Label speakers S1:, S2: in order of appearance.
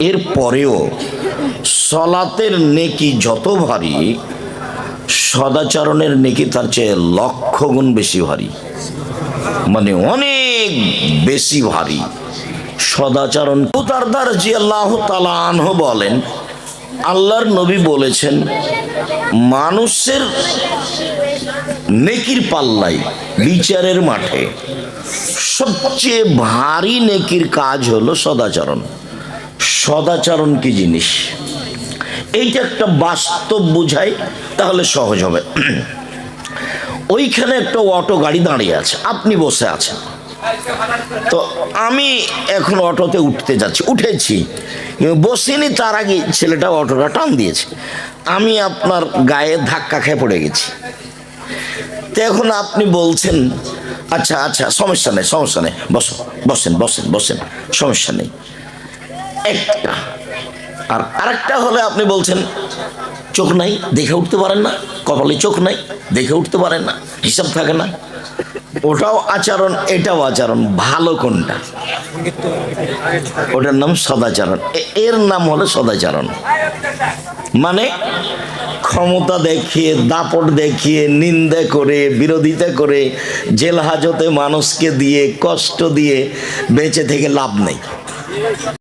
S1: এর পরেও সলাতের নেকি যত ভারী, সদাচরণের নেকি তার চেয়ে লক্ষ গুণ বেশি ভারী, মানে অনেক বেশি ভারী সদাচরণ। আবু দারদা রাদিয়াল্লাহু তাআলা আনহু বলেন, আল্লাহর নবী বলেছেন, মানুষের নেকির পাল্লাই বিচারের মাঠে সবচেয়ে ভারী নেকির কাজ হলো সদাচরণ। সদাচরণ কি জিনিস এইটা একটা বাস্তব বুঝাই তাহলে সহজ হবে। ওইখানে একটা অটো গাড়ি দাঁড়িয়ে আছে, আপনি বসে আছেন, তো আমি এখন অটোতে উঠতে যাচ্ছি, উঠেছি বসিনি, তার আগে ছেলেটা অটোটা টান দিয়েছে, আমি আপনার গায়ে ধাক্কা খেয়ে পড়ে গেছি। তো এখন আপনি বলছেন আচ্ছা আচ্ছা সমস্যা নেই, সমস্যা নেই, বসো, বসেন বসেন বসেন, সমস্যা নেই। একটা আর আরেকটা হলে আপনি বলছেন চোখ নাই দেখে উঠতে পারেন না, কপালে চোখ নাই দেখে উঠতে পারেন না, হিসাব থাকে না। ওটাও আচরণ, এটাও আচরণ, ভালো কোনটা? ওটার নাম সদাচরণ, এর নাম হলো সদাচরণ। মানে ক্ষমতা দেখিয়ে, দাপট দেখিয়ে, নিন্দা করে, বিরোধিতা করে, জেল হাজতে মানুষকে দিয়ে, কষ্ট দিয়ে বেঁচে থেকে লাভ নেই।